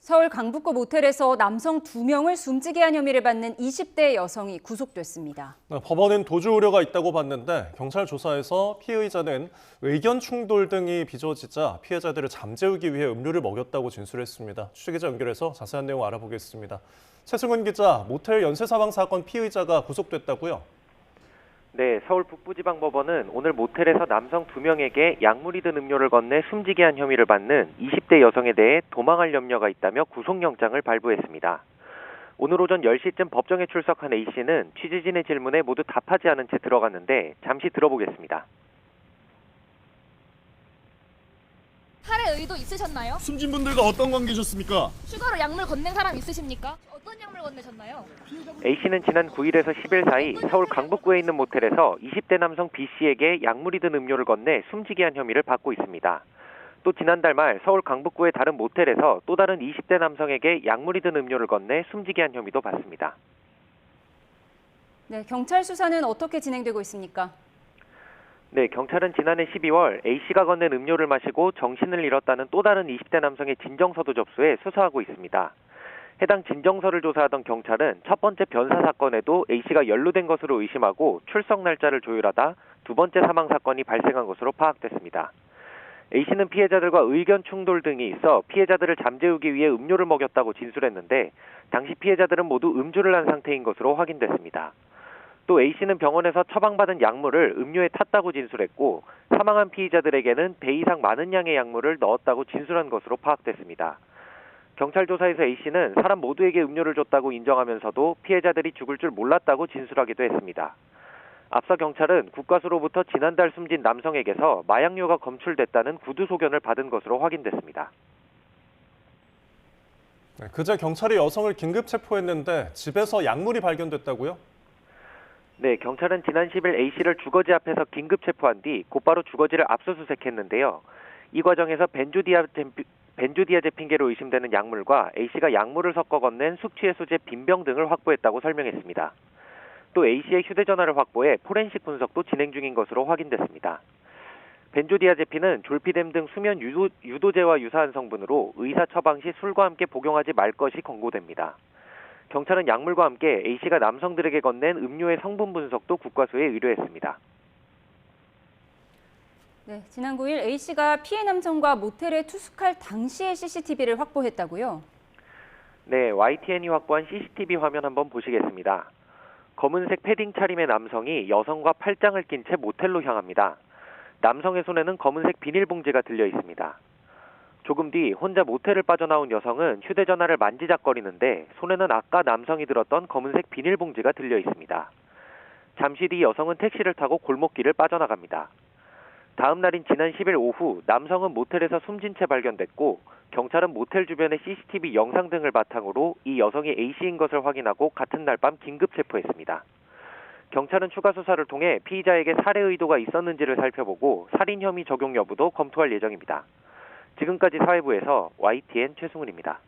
서울 강북구 모텔에서 남성 2명을 숨지게 한 혐의를 받는 20대 여성이 구속됐습니다. 법원은 도주 우려가 있다고 봤는데 경찰 조사에서 피의자는 의견 충돌 등이 빚어지자 피해자들을 잠재우기 위해 음료를 먹였다고 진술했습니다. 취재기자 연결해서 자세한 내용 알아보겠습니다. 최승훈 기자, 모텔 연쇄 사망 사건 피의자가 구속됐다고요? 네, 서울 북부지방법원은 오늘 모텔에서 남성 2명에게 약물이 든 음료를 건네 숨지게 한 혐의를 받는 20대 여성에 대해 도망할 염려가 있다며 구속영장을 발부했습니다. 오늘 오전 10시쯤 법정에 출석한 A씨는 취재진의 질문에 모두 답하지 않은 채 들어갔는데 잠시 들어보겠습니다. 살해 의도 있으셨나요? 숨진 분들과 어떤 관계셨습니까? 추가로 약물 건넨 사람 있으십니까? 어떤 약물 건네셨나요? A씨는 지난 9일에서 10일 사이 서울 강북구에 있는 모텔에서 20대 남성 B씨에게 약물이 든 음료를 건네 숨지게 한 혐의를 받고 있습니다. 또 지난달 말 서울 강북구의 다른 모텔에서 또 다른 20대 남성에게 약물이 든 음료를 건네 숨지게 한 혐의도 받습니다. 네, 경찰 수사는 어떻게 진행되고 있습니까? 네, 경찰은 지난해 12월 A씨가 건넨 음료를 마시고 정신을 잃었다는 또 다른 20대 남성의 진정서도 접수해 수사하고 있습니다. 해당 진정서를 조사하던 경찰은 첫 번째 변사 사건에도 A씨가 연루된 것으로 의심하고 출석 날짜를 조율하다 두 번째 사망 사건이 발생한 것으로 파악됐습니다. A씨는 피해자들과 의견 충돌 등이 있어 피해자들을 잠재우기 위해 음료를 먹였다고 진술했는데 당시 피해자들은 모두 음주를 한 상태인 것으로 확인됐습니다. 또 A씨는 병원에서 처방받은 약물을 음료에 탔다고 진술했고 사망한 피의자들에게는 배 이상 많은 양의 약물을 넣었다고 진술한 것으로 파악됐습니다. 경찰 조사에서 A씨는 사람 모두에게 음료를 줬다고 인정하면서도 피해자들이 죽을 줄 몰랐다고 진술하기도 했습니다. 앞서 경찰은 국과수로부터 지난달 숨진 남성에게서 마약류가 검출됐다는 구두 소견을 받은 것으로 확인됐습니다. 그제 경찰이 여성을 긴급 체포했는데 집에서 약물이 발견됐다고요? 네, 경찰은 지난 10일 A씨를 주거지 앞에서 긴급 체포한 뒤 곧바로 주거지를 압수수색했는데요. 이 과정에서 벤조디아제 핑계로 의심되는 약물과 A씨가 약물을 섞어 건넨 숙취해소제 빈병 등을 확보했다고 설명했습니다. 또 A씨의 휴대전화를 확보해 포렌식 분석도 진행 중인 것으로 확인됐습니다. 벤조디아제핀은 졸피뎀 등 수면 유도제와 유사한 성분으로 의사 처방 시 술과 함께 복용하지 말 것이 권고됩니다. 경찰은 약물과 함께 A씨가 남성들에게 건넨 음료의 성분 분석도 국과수에 의뢰했습니다. 네, 지난 9일 A씨가 피해 남성과 모텔에 투숙할 당시의 CCTV를 확보했다고요? 네, YTN이 확보한 CCTV 화면 한번 보시겠습니다. 검은색 패딩 차림의 남성이 여성과 팔짱을 낀 채 모텔로 향합니다. 남성의 손에는 검은색 비닐봉지가 들려 있습니다. 조금 뒤 혼자 모텔을 빠져나온 여성은 휴대전화를 만지작거리는데 손에는 아까 남성이 들었던 검은색 비닐봉지가 들려 있습니다. 잠시 뒤 여성은 택시를 타고 골목길을 빠져나갑니다. 다음 날인 지난 10일 오후 남성은 모텔에서 숨진 채 발견됐고 경찰은 모텔 주변의 CCTV 영상 등을 바탕으로 이 여성이 A씨인 것을 확인하고 같은 날 밤 긴급 체포했습니다. 경찰은 추가 수사를 통해 피의자에게 살해 의도가 있었는지를 살펴보고 살인 혐의 적용 여부도 검토할 예정입니다. 지금까지 사회부에서 YTN 최승훈입니다.